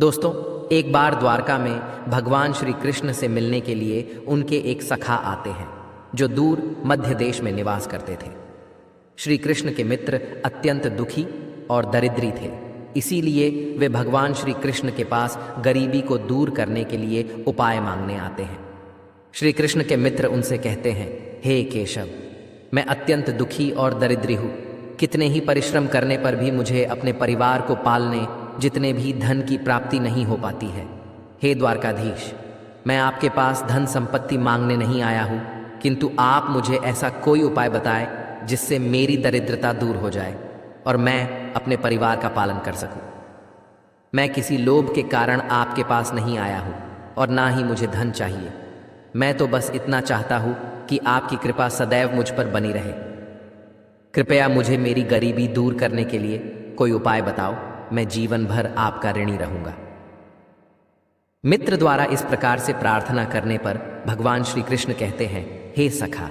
दोस्तों, एक बार द्वारका में भगवान श्री कृष्ण से मिलने के लिए उनके एक सखा आते हैं जो दूर मध्य देश में निवास करते थे। श्री कृष्ण के मित्र अत्यंत दुखी और दरिद्री थे, इसीलिए वे भगवान श्री कृष्ण के पास गरीबी को दूर करने के लिए उपाय मांगने आते हैं। श्री कृष्ण के मित्र उनसे कहते हैं, हे केशव, मैं अत्यंत दुखी और दरिद्री हूँ। कितने ही परिश्रम करने पर भी मुझे अपने परिवार को पालने जितने भी धन की प्राप्ति नहीं हो पाती है। हे द्वारकाधीश, मैं आपके पास धन संपत्ति मांगने नहीं आया हूँ, किंतु आप मुझे ऐसा कोई उपाय बताएं जिससे मेरी दरिद्रता दूर हो जाए और मैं अपने परिवार का पालन कर सकूं। मैं किसी लोभ के कारण आपके पास नहीं आया हूँ और ना ही मुझे धन चाहिए। मैं तो बस इतना चाहता हूँ कि आपकी कृपा सदैव मुझ पर बनी रहे। कृपया मुझे मेरी गरीबी दूर करने के लिए कोई उपाय बताओ, मैं जीवन भर आपका ऋणी रहूंगा। मित्र द्वारा इस प्रकार से प्रार्थना करने पर भगवान श्री कृष्ण कहते हैं, हे सखा,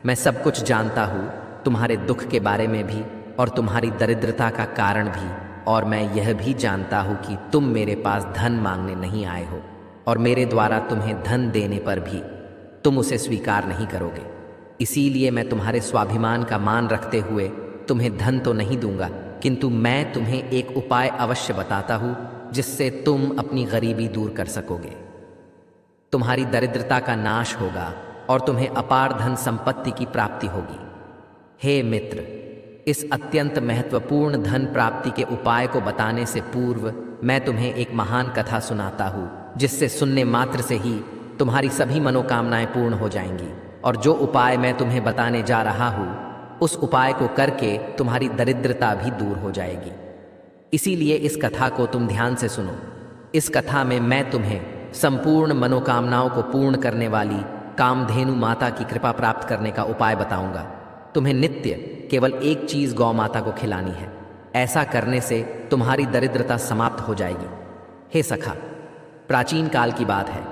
मैं सब कुछ जानता हूँ, तुम्हारे दुख के बारे में भी और तुम्हारी दरिद्रता का कारण भी, और मैं यह भी जानता हूँ कि तुम मेरे पास धन मांगने नहीं आए हो और मेरे द्वारा तुम्हें धन देने पर भी तुम उसे स्वीकार नहीं करोगे। इसीलिए मैं तुम्हारे स्वाभिमान का मान रखते हुए तुम्हें धन तो नहीं दूंगा, किंतु मैं तुम्हें एक उपाय अवश्य बताता हूँ जिससे तुम अपनी गरीबी दूर कर सकोगे। तुम्हारी दरिद्रता का नाश होगा और तुम्हें अपार धन संपत्ति की प्राप्ति होगी। हे मित्र, इस अत्यंत महत्वपूर्ण धन प्राप्ति के उपाय को बताने से पूर्व मैं तुम्हें एक महान कथा सुनाता हूँ जिससे सुनने मात्र से ही तुम्हारी सभी मनोकामनाएं पूर्ण हो जाएंगी। और जो उपाय मैं तुम्हें बताने जा रहा हूँ उस उपाय को करके तुम्हारी दरिद्रता भी दूर हो जाएगी। इसीलिए इस कथा को तुम ध्यान से सुनो। इस कथा में मैं तुम्हें संपूर्ण मनोकामनाओं को पूर्ण करने वाली कामधेनु माता की कृपा प्राप्त करने का उपाय बताऊंगा। तुम्हें नित्य केवल एक चीज गौ माता को खिलानी है। ऐसा करने से तुम्हारी दरिद्रता समाप्त हो जाएगी। हे सखा, प्राचीन काल की बात है।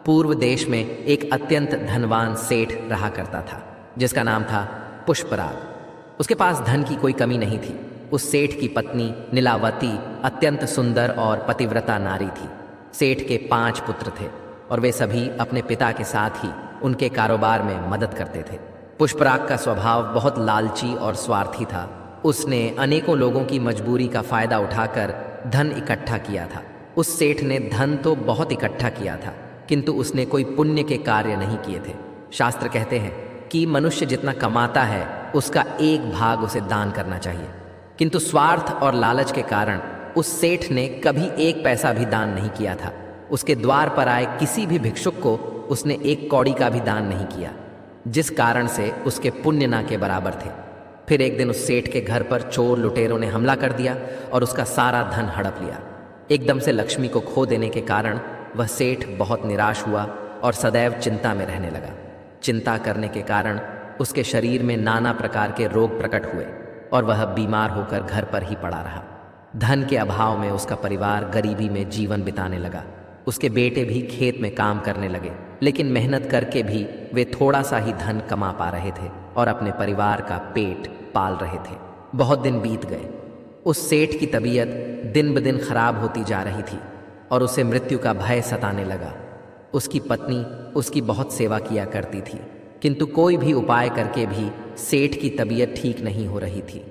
पूर्व देश में एक अत्यंत धनवान सेठ रहा करता था जिसका नाम था पुष्पराग। उसके पास धन की कोई कमी नहीं थी। उस सेठ की पत्नी नीलावती अत्यंत सुंदर और पतिव्रता नारी थी। सेठ के 5 पुत्र थे और वे सभी अपने पिता के साथ ही उनके कारोबार में मदद करते थे। पुष्पराग का स्वभाव बहुत लालची और स्वार्थी था। उसने अनेकों लोगों की मजबूरी का फायदा उठाकर धन इकट्ठा किया था। उस सेठ ने धन तो बहुत इकट्ठा किया था, किंतु उसने कोई पुण्य के कार्य नहीं किए थे। शास्त्र कहते हैं कि मनुष्य जितना कमाता है उसका एक भाग उसे दान करना चाहिए, किंतु स्वार्थ और लालच के कारण उस सेठ ने कभी एक पैसा भी दान नहीं किया था। उसके द्वार पर आए किसी भी भिक्षुक को उसने एक कौड़ी का भी दान नहीं किया, जिस कारण से उसके पुण्य ना के बराबर थे। फिर एक दिन उस सेठ के घर पर चोर लुटेरों ने हमला कर दिया और उसका सारा धन हड़प लिया। एकदम से लक्ष्मी को खो देने के कारण वह सेठ बहुत निराश हुआ और सदैव चिंता में रहने लगा। चिंता करने के कारण उसके शरीर में नाना प्रकार के रोग प्रकट हुए और वह बीमार होकर घर पर ही पड़ा रहा। धन के अभाव में उसका परिवार गरीबी में जीवन बिताने लगा। उसके बेटे भी खेत में काम करने लगे, लेकिन मेहनत करके भी वे थोड़ा सा ही धन कमा पा रहे थे और अपने परिवार का पेट पाल रहे थे। बहुत दिन बीत गए। उस सेठ की तबीयत दिन ब दिन खराब होती जा रही थी और उसे मृत्यु का भय सताने लगा। उसकी पत्नी उसकी बहुत सेवा किया करती थी, किंतु कोई भी उपाय करके भी सेठ की तबीयत ठीक नहीं हो रही थी।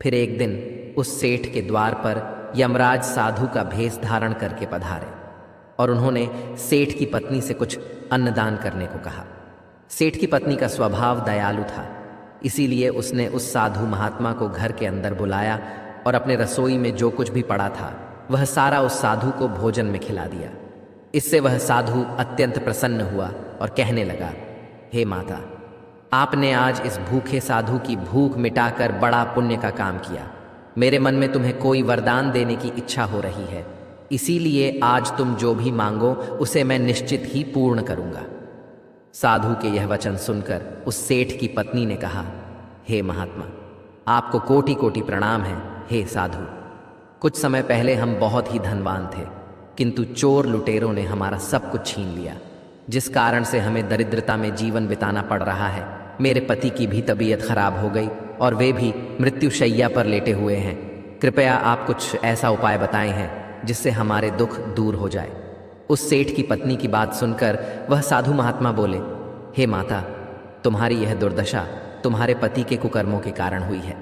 फिर एक दिन उस सेठ के द्वार पर यमराज साधु का भेष धारण करके पधारे और उन्होंने सेठ की पत्नी से कुछ अन्नदान करने को कहा। सेठ की पत्नी का स्वभाव दयालु था, इसीलिए उसने उस साधु महात्मा को घर के अंदर बुलाया और अपने रसोई में जो कुछ भी पड़ा था वह सारा उस साधु को भोजन में खिला दिया। इससे वह साधु अत्यंत प्रसन्न हुआ और कहने लगा, हे माता, आपने आज इस भूखे साधु की भूख मिटाकर बड़ा पुण्य का काम किया। मेरे मन में तुम्हें कोई वरदान देने की इच्छा हो रही है, इसीलिए आज तुम जो भी मांगो उसे मैं निश्चित ही पूर्ण करूंगा। साधु के यह वचन सुनकर उस सेठ की पत्नी ने कहा, हे महात्मा, आपको कोटि कोटि प्रणाम है। हे साधु, कुछ समय पहले हम बहुत ही धनवान थे, किंतु चोर लुटेरों ने हमारा सब कुछ छीन लिया, जिस कारण से हमें दरिद्रता में जीवन बिताना पड़ रहा है। मेरे पति की भी तबीयत खराब हो गई और वे भी मृत्युशैया पर लेटे हुए हैं। कृपया आप कुछ ऐसा उपाय बताए हैं जिससे हमारे दुख दूर हो जाए। उस सेठ की पत्नी की बात सुनकर वह साधु महात्मा बोले, हे माता, तुम्हारी यह दुर्दशा तुम्हारे पति के कुकर्मों के कारण हुई है।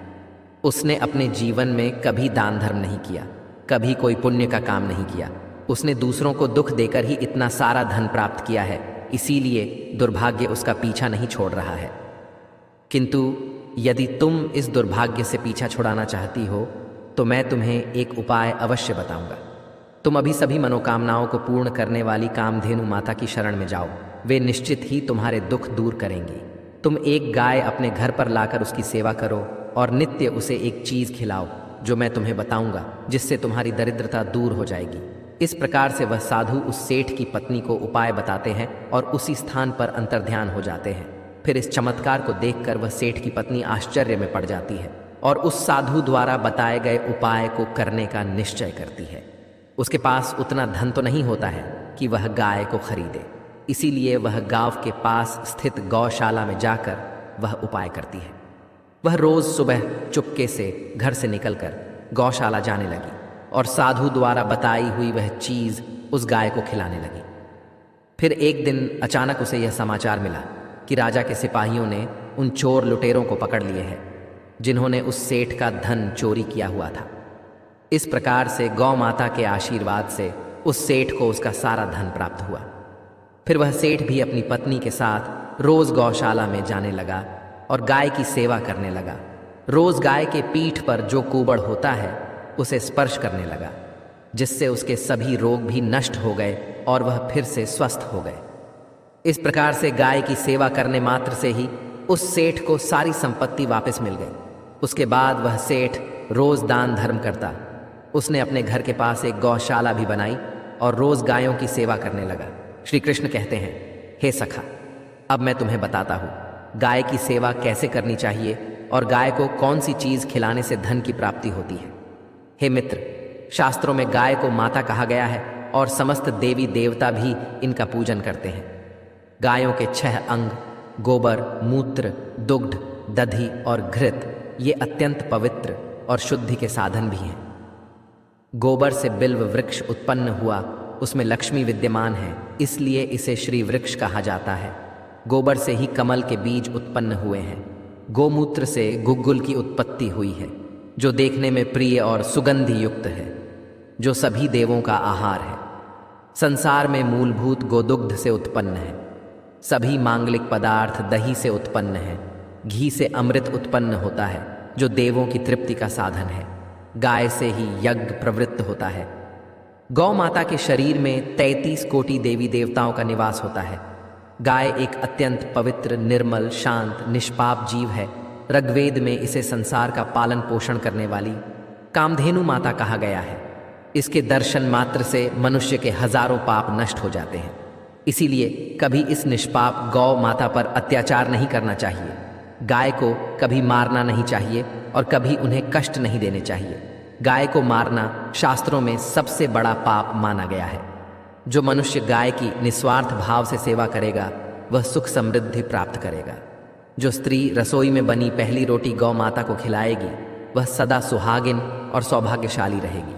उसने अपने जीवन में कभी दान धर्म नहीं किया, कभी कोई पुण्य का काम नहीं किया। उसने दूसरों को दुख देकर ही इतना सारा धन प्राप्त किया है, इसीलिए दुर्भाग्य उसका पीछा नहीं छोड़ रहा है। किंतु यदि तुम इस दुर्भाग्य से पीछा छुड़ाना चाहती हो तो मैं तुम्हें एक उपाय अवश्य बताऊंगा। तुम अभी सभी मनोकामनाओं को पूर्ण करने वाली कामधेनु माता की शरण में जाओ, वे निश्चित ही तुम्हारे दुख दूर करेंगी। तुम एक गाय अपने घर पर लाकर उसकी सेवा करो और नित्य उसे एक चीज खिलाओ जो मैं तुम्हें बताऊंगा, जिससे तुम्हारी दरिद्रता दूर हो जाएगी। इस प्रकार से वह साधु उस सेठ की पत्नी को उपाय बताते हैं और उसी स्थान पर अंतर्ध्यान हो जाते हैं। फिर इस चमत्कार को देखकर वह सेठ की पत्नी आश्चर्य में पड़ जाती है और उस साधु द्वारा बताए गए उपाय को करने का निश्चय करती है। उसके पास उतना धन तो नहीं होता है कि वह गाय को खरीदे, इसीलिए वह गांव के पास स्थित गौशाला में जाकर वह उपाय करती है। वह रोज सुबह चुपके से घर से निकलकर गौशाला जाने लगी और साधु द्वारा बताई हुई वह चीज उस गाय को खिलाने लगी। फिर एक दिन अचानक उसे यह समाचार मिला कि राजा के सिपाहियों ने उन चोर लुटेरों को पकड़ लिए हैं जिन्होंने उस सेठ का धन चोरी किया हुआ था। इस प्रकार से गौ माता के आशीर्वाद से उस सेठ को उसका सारा धन प्राप्त हुआ। फिर वह सेठ भी अपनी पत्नी के साथ रोज गौशाला में जाने लगा और गाय की सेवा करने लगा। रोज गाय के पीठ पर जो कुबड़ होता है उसे स्पर्श करने लगा, जिससे उसके सभी रोग भी नष्ट हो गए और वह फिर से स्वस्थ हो गए। इस प्रकार से गाय की सेवा करने मात्र से ही उस सेठ को सारी संपत्ति वापस मिल गई। उसके बाद वह सेठ रोज दान धर्म करता। उसने अपने घर के पास एक गौशाला भी बनाई और रोज गायों की सेवा करने लगा। श्री कृष्ण कहते हैं, हे सखा, अब मैं तुम्हें बताता हूँ गाय की सेवा कैसे करनी चाहिए और गाय को कौन सी चीज खिलाने से धन की प्राप्ति होती है। हे मित्र, शास्त्रों में गाय को माता कहा गया है और समस्त देवी देवता भी इनका पूजन करते हैं। गायों के 6 अंग गोबर, मूत्र, दुग्ध, दधि और घृत ये अत्यंत पवित्र और शुद्धि के साधन भी हैं। गोबर से बिल्व वृक्ष उत्पन्न हुआ, उसमें लक्ष्मी विद्यमान है, इसलिए इसे श्री वृक्ष कहा जाता है। गोबर से ही कमल के बीज उत्पन्न हुए हैं। गोमूत्र से गुग्गुल की उत्पत्ति हुई है, जो देखने में प्रिय और सुगंधि युक्त है, जो सभी देवों का आहार है। संसार में मूलभूत गोदुग्ध से उत्पन्न है। सभी मांगलिक पदार्थ दही से उत्पन्न है। घी से अमृत उत्पन्न होता है, जो देवों की तृप्ति का साधन है। गाय से ही यज्ञ प्रवृत्त होता है। गौ माता के शरीर में 33 कोटि देवी देवताओं का निवास होता है। गाय एक अत्यंत पवित्र, निर्मल, शांत, निष्पाप जीव है। ऋग्वेद में इसे संसार का पालन पोषण करने वाली कामधेनु माता कहा गया है। इसके दर्शन मात्र से मनुष्य के हजारों पाप नष्ट हो जाते हैं। इसीलिए कभी इस निष्पाप गौ माता पर अत्याचार नहीं करना चाहिए। गाय को कभी मारना नहीं चाहिए और कभी उन्हें कष्ट नहीं देने चाहिए। गाय को मारना शास्त्रों में सबसे बड़ा पाप माना गया है। जो मनुष्य गाय की निस्वार्थ भाव से सेवा करेगा वह सुख समृद्धि प्राप्त करेगा। जो स्त्री रसोई में बनी पहली रोटी गौ माता को खिलाएगी वह सदा सुहागिन और सौभाग्यशाली रहेगी।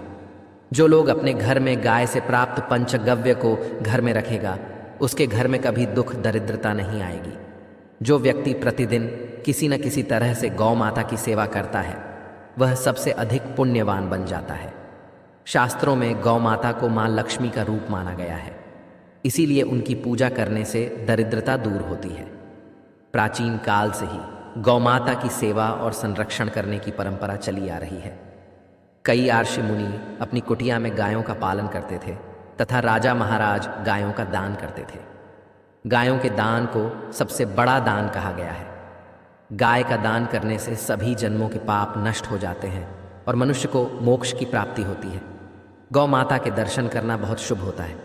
जो लोग अपने घर में गाय से प्राप्त पंचगव्य को घर में रखेगा उसके घर में कभी दुख दरिद्रता नहीं आएगी। जो व्यक्ति प्रतिदिन किसी न किसी तरह से गौ माता की सेवा करता है वह सबसे अधिक पुण्यवान बन जाता है। शास्त्रों में गौ माता को मां लक्ष्मी का रूप माना गया है, इसीलिए उनकी पूजा करने से दरिद्रता दूर होती है। प्राचीन काल से ही गौ माता की सेवा और संरक्षण करने की परंपरा चली आ रही है। कई आर्षि मुनि अपनी कुटिया में गायों का पालन करते थे तथा राजा महाराज गायों का दान करते थे। गायों के दान को सबसे बड़ा दान कहा गया है। गाय का दान करने से सभी जन्मों के पाप नष्ट हो जाते हैं और मनुष्य को मोक्ष की प्राप्ति होती है। गौ माता के दर्शन करना बहुत शुभ होता है।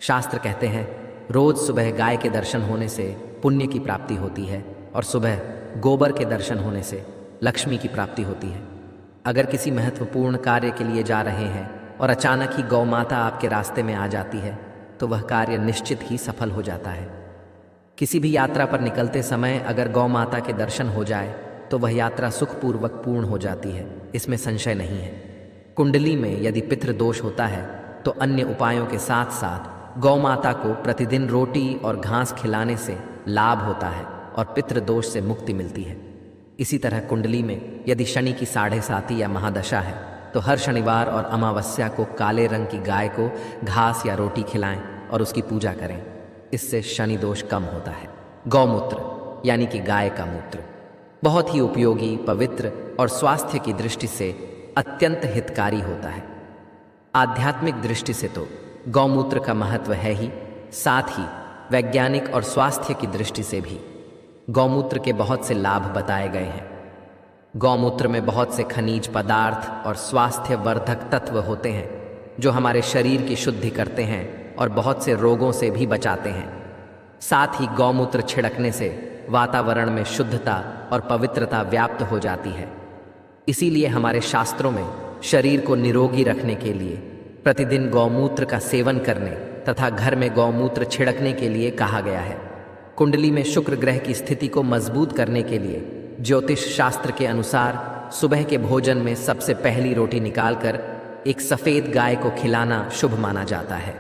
शास्त्र कहते हैं रोज सुबह गाय के दर्शन होने से पुण्य की प्राप्ति होती है और सुबह गोबर के दर्शन होने से लक्ष्मी की प्राप्ति होती है। अगर किसी महत्वपूर्ण कार्य के लिए जा रहे हैं और अचानक ही गौ माता आपके रास्ते में आ जाती है तो वह कार्य निश्चित ही सफल हो जाता है। किसी भी यात्रा पर निकलते समय अगर गौ माता के दर्शन हो जाए तो वह यात्रा सुखपूर्वक पूर्ण हो जाती है, इसमें संशय नहीं है। कुंडली में यदि पितृ दोष होता है तो अन्य उपायों के साथ साथ गौ माता को प्रतिदिन रोटी और घास खिलाने से लाभ होता है और पितृ दोष से मुक्ति मिलती है। इसी तरह कुंडली में यदि शनि की 7.5 या महादशा है तो हर शनिवार और अमावस्या को काले रंग की गाय को घास या रोटी खिलाएं और उसकी पूजा करें। इससे शनि दोष कम होता है। गौमूत्र यानी कि गाय का मूत्र बहुत ही उपयोगी, पवित्र और स्वास्थ्य की दृष्टि से अत्यंत हितकारी होता है। आध्यात्मिक दृष्टि से तो गौमूत्र का महत्व है ही, साथ ही वैज्ञानिक और स्वास्थ्य की दृष्टि से भी गौमूत्र के बहुत से लाभ बताए गए हैं। गौमूत्र में बहुत से खनिज पदार्थ और स्वास्थ्य वर्धक तत्व होते हैं जो हमारे शरीर की शुद्धि करते हैं और बहुत से रोगों से भी बचाते हैं। साथ ही गौमूत्र छिड़कने से वातावरण में शुद्धता और पवित्रता व्याप्त हो जाती है। इसीलिए हमारे शास्त्रों में शरीर को निरोगी रखने के लिए प्रतिदिन गौमूत्र का सेवन करने तथा घर में गौमूत्र छिड़कने के लिए कहा गया है। कुंडली में शुक्र ग्रह की स्थिति को मजबूत करने के लिए ज्योतिष शास्त्र के अनुसार सुबह के भोजन में सबसे पहली रोटी निकालकर एक सफ़ेद गाय को खिलाना शुभ माना जाता है।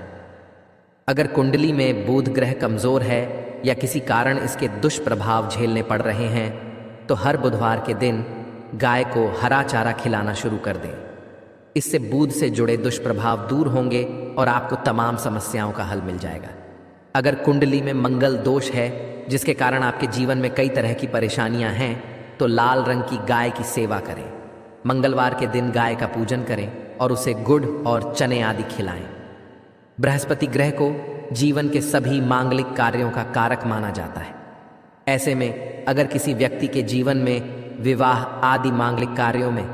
अगर कुंडली में बुध ग्रह कमज़ोर है या किसी कारण इसके दुष्प्रभाव झेलने पड़ रहे हैं तो हर बुधवार के दिन गाय को हरा चारा खिलाना शुरू कर दें। इससे बुध से जुड़े दुष्प्रभाव दूर होंगे और आपको तमाम समस्याओं का हल मिल जाएगा। अगर कुंडली में मंगल दोष है जिसके कारण आपके जीवन में कई तरह की परेशानियां हैं तो लाल रंग की गाय की सेवा करें। मंगलवार के दिन गाय का पूजन करें और उसे गुड़ और चने आदि खिलाएं। बृहस्पति ग्रह को जीवन के सभी मांगलिक कार्यों का कारक माना जाता है। ऐसे में अगर किसी व्यक्ति के जीवन में विवाह आदि मांगलिक कार्यों में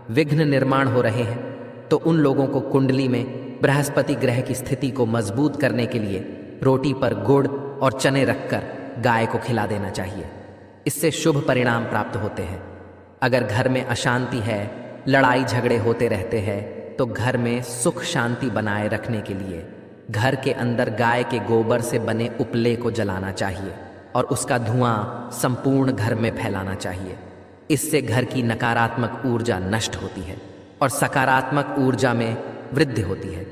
विघ्न निर्माण हो रहे हैं तो उन लोगों को कुंडली में बृहस्पति ग्रह की स्थिति को मजबूत करने के लिए रोटी पर गुड़ और चने रखकर गाय को खिला देना चाहिए। इससे शुभ परिणाम प्राप्त होते हैं। अगर घर में अशांति है, लड़ाई झगड़े होते रहते हैं तो घर में सुख शांति बनाए रखने के लिए घर के अंदर गाय के गोबर से बने उपले को जलाना चाहिए और उसका धुआं संपूर्ण घर में फैलाना चाहिए। इससे घर की नकारात्मक ऊर्जा नष्ट होती है और सकारात्मक ऊर्जा में वृद्धि होती है।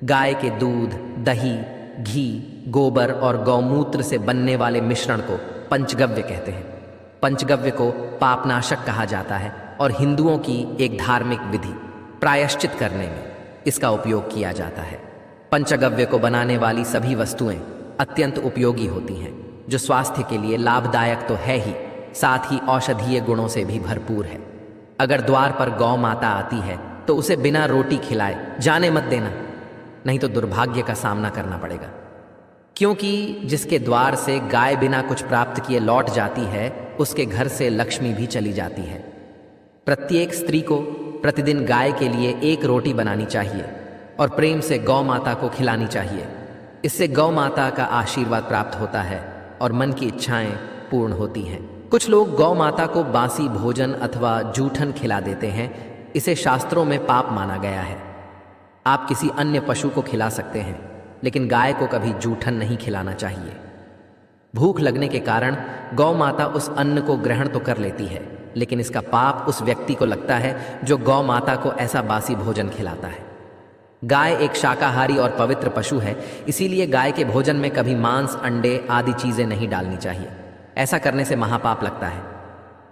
गाय के दूध, दही, घी, गोबर और गौमूत्र से बनने वाले मिश्रण को पंचगव्य कहते हैं। पंचगव्य को पापनाशक कहा जाता है और हिंदुओं की एक धार्मिक विधि प्रायश्चित करने में इसका उपयोग किया जाता है। पंचगव्य को बनाने वाली सभी वस्तुएं अत्यंत उपयोगी होती हैं जो स्वास्थ्य के लिए लाभदायक तो है ही, साथ ही औषधीय गुणों से भी भरपूर है। अगर द्वार पर गौ माता आती है तो उसे बिना रोटी खिलाए जाने मत देना, नहीं तो दुर्भाग्य का सामना करना पड़ेगा। क्योंकि जिसके द्वार से गाय बिना कुछ प्राप्त किए लौट जाती है उसके घर से लक्ष्मी भी चली जाती है। प्रत्येक स्त्री को प्रतिदिन गाय के लिए एक रोटी बनानी चाहिए और प्रेम से गौ माता को खिलानी चाहिए। इससे गौ माता का आशीर्वाद प्राप्त होता है और मन की इच्छाएं पूर्ण होती हैं। कुछ लोग गौ माता को बासी भोजन अथवा जूठन खिला देते हैं। इसे शास्त्रों में पाप माना गया है। आप किसी अन्य पशु को खिला सकते हैं लेकिन गाय को कभी जूठन नहीं खिलाना चाहिए। भूख लगने के कारण गौ माता उस अन्न को ग्रहण तो कर लेती है लेकिन इसका पाप उस व्यक्ति को लगता है जो गौ माता को ऐसा बासी भोजन खिलाता है। गाय एक शाकाहारी और पवित्र पशु है, इसीलिए गाय के भोजन में कभी मांस, अंडे आदि चीजें नहीं डालनी चाहिए। ऐसा करने से महापाप लगता है।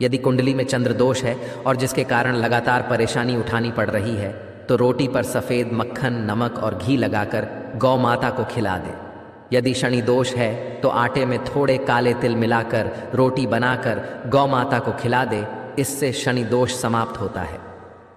यदि कुंडली में चंद्र दोष है और जिसके कारण लगातार परेशानी उठानी पड़ रही है तो रोटी पर सफ़ेद मक्खन, नमक और घी लगाकर गौ माता को खिला दे। यदि शनि दोष है तो आटे में थोड़े काले तिल मिलाकर रोटी बनाकर गौ माता को खिला दे। इससे शनि दोष समाप्त होता है।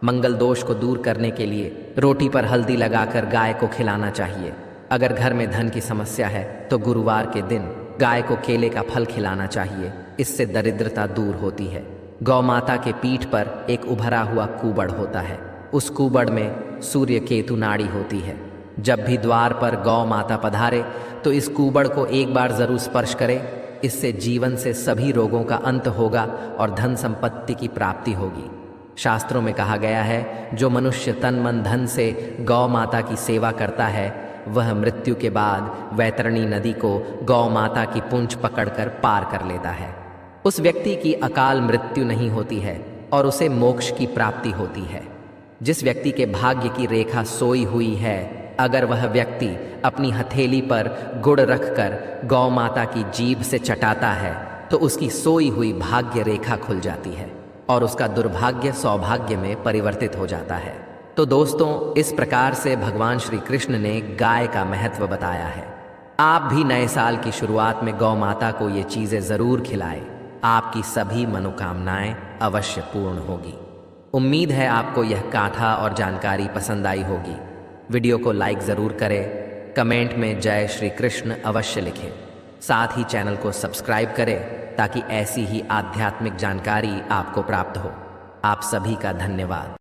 मंगल दोष को दूर करने के लिए रोटी पर हल्दी लगाकर गाय को खिलाना चाहिए। अगर घर में धन की समस्या है तो गुरुवार के दिन गाय को केले का फल खिलाना चाहिए। इससे दरिद्रता दूर होती है। गौ माता के पीठ पर एक उभरा हुआ कूबड़ होता है। उस कूबड़ में सूर्य केतु नाड़ी होती है। जब भी द्वार पर गौ माता पधारे तो इस कूबड़ को एक बार जरूर स्पर्श करे। इससे जीवन से सभी रोगों का अंत होगा और धन संपत्ति की प्राप्ति होगी। शास्त्रों में कहा गया है जो मनुष्य तन मन धन से गौ माता की सेवा करता है वह मृत्यु के बाद वैतरणी नदी को गौ माता की पूंछ पकड़कर पार कर लेता है। उस व्यक्ति की अकाल मृत्यु नहीं होती है और उसे मोक्ष की प्राप्ति होती है। जिस व्यक्ति के भाग्य की रेखा सोई हुई है, अगर वह व्यक्ति अपनी हथेली पर गुड़ रखकर गौ माता की जीभ से चटाता है तो उसकी सोई हुई भाग्य रेखा खुल जाती है और उसका दुर्भाग्य सौभाग्य में परिवर्तित हो जाता है। तो दोस्तों, इस प्रकार से भगवान श्री कृष्ण ने गाय का महत्व बताया है। आप भी नए साल की शुरुआत में गौ माता को ये चीज़ें ज़रूर खिलाएं। आपकी सभी मनोकामनाएं अवश्य पूर्ण होगी। उम्मीद है आपको यह गाथा और जानकारी पसंद आई होगी। वीडियो को लाइक ज़रूर करें, कमेंट में जय श्री कृष्ण अवश्य लिखें। साथ ही चैनल को सब्सक्राइब करें ताकि ऐसी ही आध्यात्मिक जानकारी आपको प्राप्त हो। आप सभी का धन्यवाद।